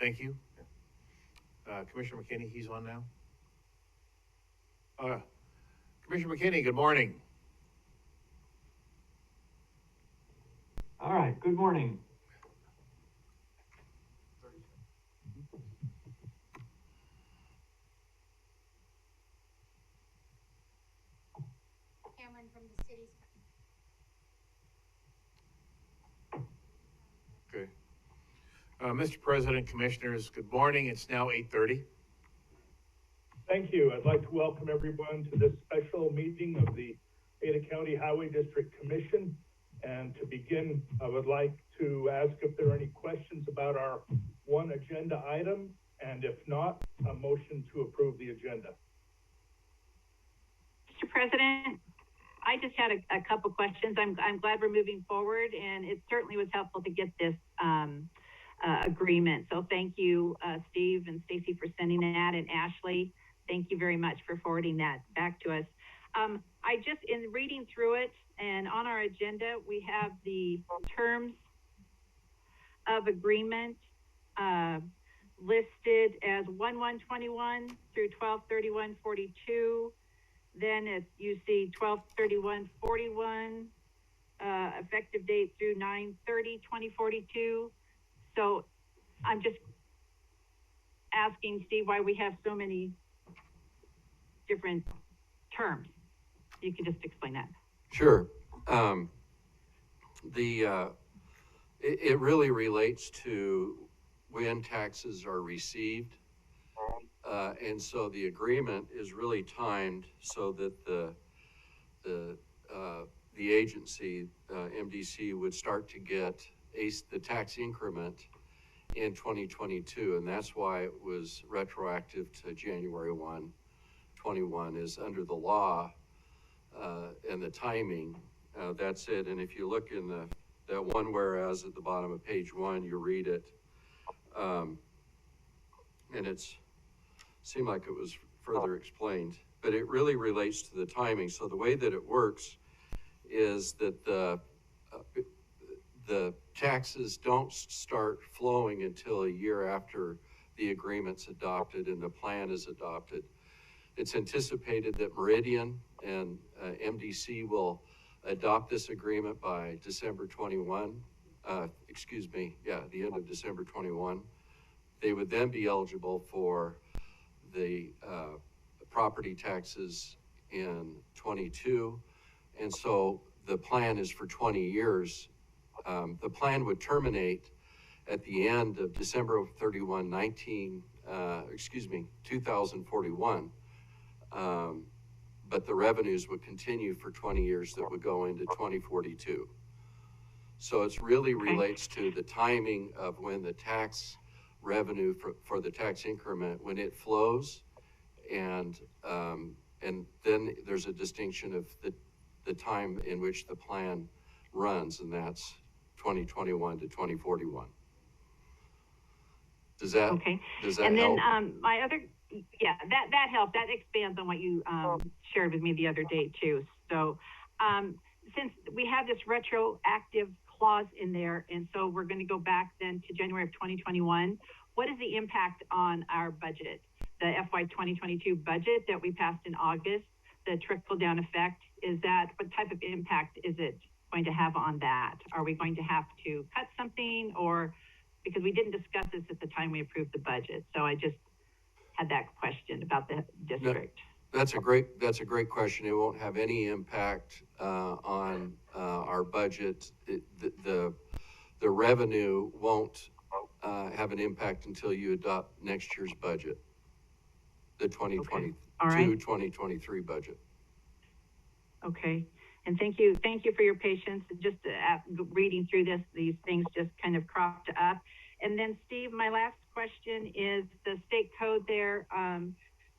Thank you. Commissioner McKinney, he's on now. Commissioner McKinney, good morning. All right, good morning. Cameron from the city's. Okay. Mr. President, Commissioners, good morning. It's now 8:30. Thank you. I'd like to welcome everyone to this special meeting of the Ada County Highway District Commission. And to begin, I would like to ask if there are any questions about our one agenda item, and if not, a motion to approve the agenda. Mr. President, I just had a couple questions. I'm glad we're moving forward, and it certainly was helpful to get this agreement. So thank you, Steve and Stacy, for sending that, and Ashley, thank you very much for forwarding that back to us. I just, in reading through it, and on our agenda, we have the terms of agreement listed as 1/1/21 through 12/31/42. Then you see 12/31/41, effective date through 9/30/2042. So I'm just asking Steve why we have so many different terms. You can just explain that. Sure. It really relates to when taxes are received. And so the agreement is really timed so that the agency, MDC, would start to get the tax increment in 2022. And that's why it was retroactive to January 1, 21 is under the law. And the timing, that's it. And if you look in that one whereas at the bottom of page 1, you read it, and it's seemed like it was further explained, but it really relates to the timing. So the way that it works is that the taxes don't start flowing until a year after the agreement's adopted and the plan is adopted. It's anticipated that Meridian and MDC will adopt this agreement by December 21, the end of December 21. They would then be eligible for the property taxes in 22. And so the plan is for 20 years. The plan would terminate at the end of December 31, 2041. But the revenues would continue for 20 years that would go into 2042. So it really relates to the timing of when the tax revenue for the tax increment, when it flows, and then there's a distinction of the time in which the plan runs, and that's 2021 to 2041. Does that okay? Does that and help? Then my other. Yeah, that helped. That expands on what you shared with me the other day too. So since we have this retroactive clause in there, and so we're going to go back then to January of 2021, what is the impact on our budget? The FY 2022 budget that we passed in August, the trickle down effect, what type of impact is it going to have on that? Are we going to have to cut something, or because we didn't discuss this at the time we approved the budget? So I just had that question about the district. No, that's a great question. It won't have any impact on our budget. The revenue won't have an impact until you adopt next year's budget, the 2022-2023 budget. Okay, and thank you for your patience. Just reading through these things just kind of cropped up. And then, Steve, my last question is the state code there.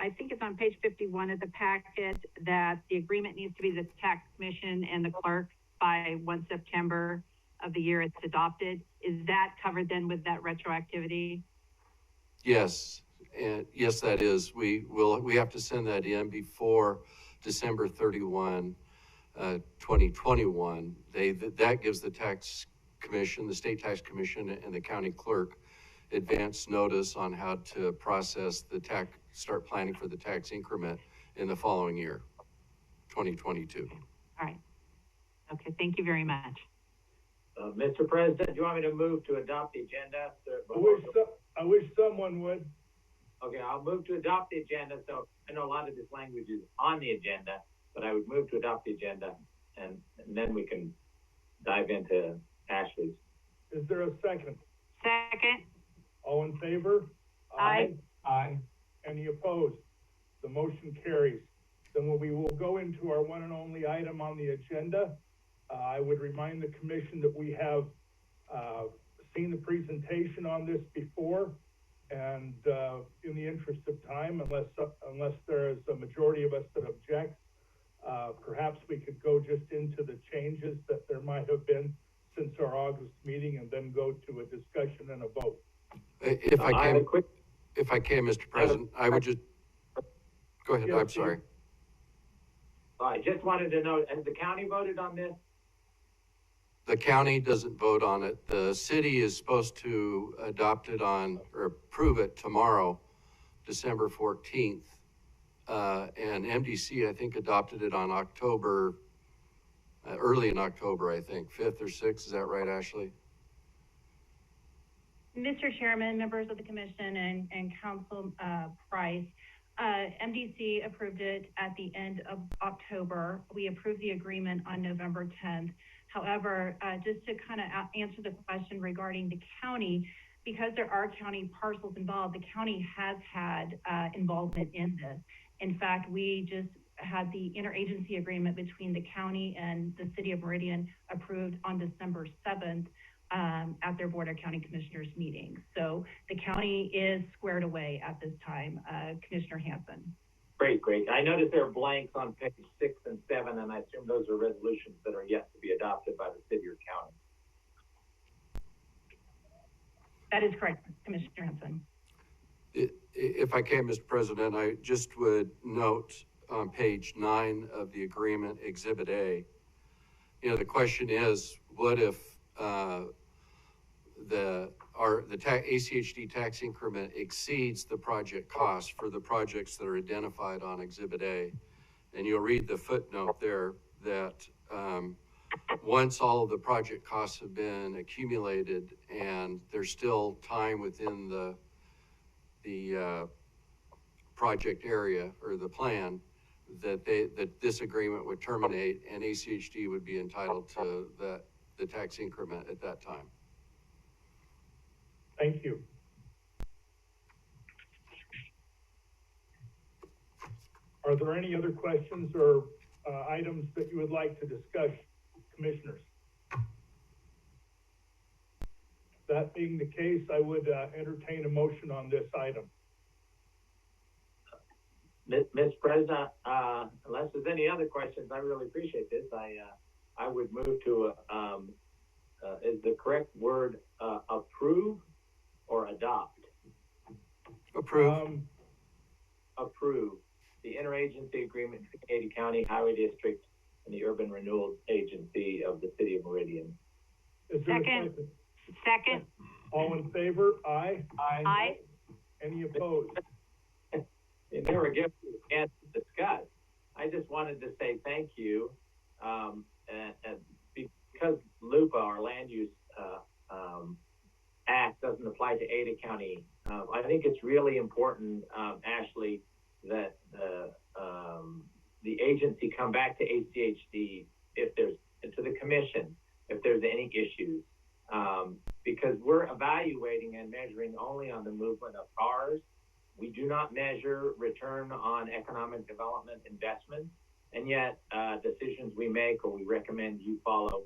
I think it's on page 51 of the packet that the agreement needs to be the tax commission and the clerk by 1 September of the year it's adopted. Is that covered then with that retroactivity? Yes, and yes, that is. We have to send that in before December 31, 2021. That gives the tax commission, the state tax commission, and the county clerk advance notice on how to process the start planning for the tax increment in the following year, 2022. All right. Okay, thank you very much. Mr. President, do you want me to move to adopt the agenda? I wish someone would. Okay, I'll move to adopt the agenda. So I know a lot of this language is on the agenda, but I would move to adopt the agenda, and then we can dive into Ashley's. Is there a second? Second. All in favor? Aye. Aye. Any opposed? The motion carries. Then we will go into our one and only item on the agenda. I would remind the commission that we have seen the presentation on this before, and in the interest of time, unless there is a majority of us that objects, perhaps we could go just into the changes that there might have been since our August meeting, and then go to a discussion and a vote. If I can, Mr. President, I would just, go ahead, Yes, I'm sorry. I just wanted to know, has the county voted on this? The county doesn't vote on it. The city is supposed to adopt it on, or approve it tomorrow, December 14th. And MDC, I think, adopted it on October, early in October, I think, 5th or 6th. Is that right, Ashley? Mr. Chairman, members of the commission, and Council Price, MDC approved it at the end of October. We approved the agreement on November 10th. However, just to kind of answer the question regarding the county, because there are county parcels involved, the county has had involvement in this. In fact, we just had the interagency agreement between the county and the city of Meridian approved on December 7th at their Board of County Commissioners meeting. So the county is squared away at this time, Commissioner Hanson. Great. I noticed there are blanks on page 6 and 7, and I assume those are resolutions that are yet to be adopted by the city or county. That is correct, Commissioner Hanson. If I can, Mr. President, I just would note on page 9 of the agreement, Exhibit A, the question is, what if the ACHD tax increment exceeds the project cost for the projects that are identified on Exhibit A? And you'll read the footnote there that once all of the project costs have been accumulated and there's still time within the project area or the plan, that this agreement would terminate and ACHD would be entitled to the tax increment at that time. Thank you. Are there any other questions or items that you would like to discuss, commissioners? That being the case, I would entertain a motion on this item. Ms. President, unless there's any other questions, I really appreciate this. I would move to, is the correct word approve or adopt? Approve. Approve the interagency agreement between Ada County Highway District and the Urban Renewal Agency of the City of Meridian. Is there Second. a second? Second. All in favor? Aye. Aye. Any opposed? You never give me a chance to discuss. I just wanted to say thank you, and because LUPA, our Land Use Act, doesn't apply to Ada County. I think it's really important, Ashley, that the agency come back to ACHD to the commission if there's any issues, because we're evaluating and measuring only on the movement of cars. We do not measure return on economic development investments, and yet decisions we make or we recommend you follow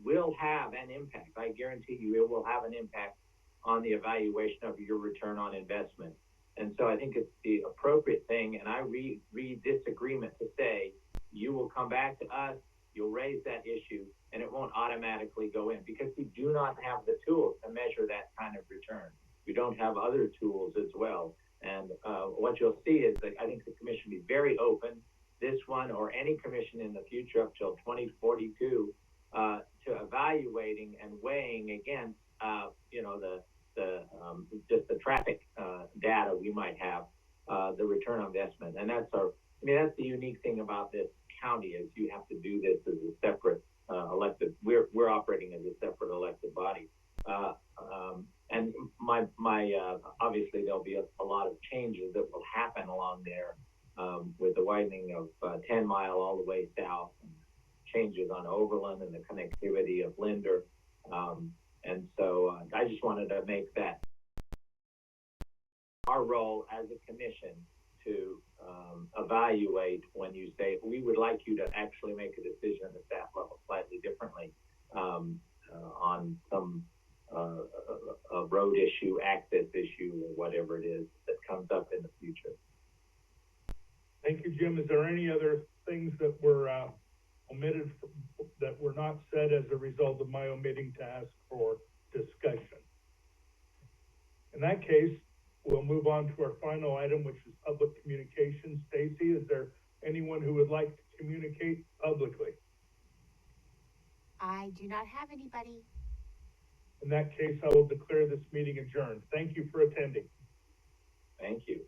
will have an impact. I guarantee you it will have an impact on the evaluation of your return on investment. And so I think it's the appropriate thing, and I read this agreement to say you will come back to us, you'll raise that issue, and it won't automatically go in because we do not have the tools to measure that kind of return. We don't have other tools as well. And what you'll see is that I think the commission will be very open, this one or any commission in the future up till 2042, to evaluating and weighing against, just the traffic data we might have, the return on investment. And that's that's the unique thing about this county is you have to do this as a separate elected. We're operating as a separate elected body. And obviously there'll be a lot of changes that will happen along there with the widening of 10 Mile all the way south, and changes on Overland and the connectivity of Linder. And so I just wanted to make that our role as a commission to evaluate when you say we would like you to actually make a decision at the staff level slightly differently on some a road issue, access issue, or whatever it is that comes up in the future. Thank you, Jim. Is there any other things that were omitted that were not said as a result of my omitting to ask for discussion? In that case, we'll move on to our final item, which is public communications. Stacy, is there anyone who would like to communicate publicly? I do not have anybody. In that case, I will declare this meeting adjourned. Thank you for attending. Thank you.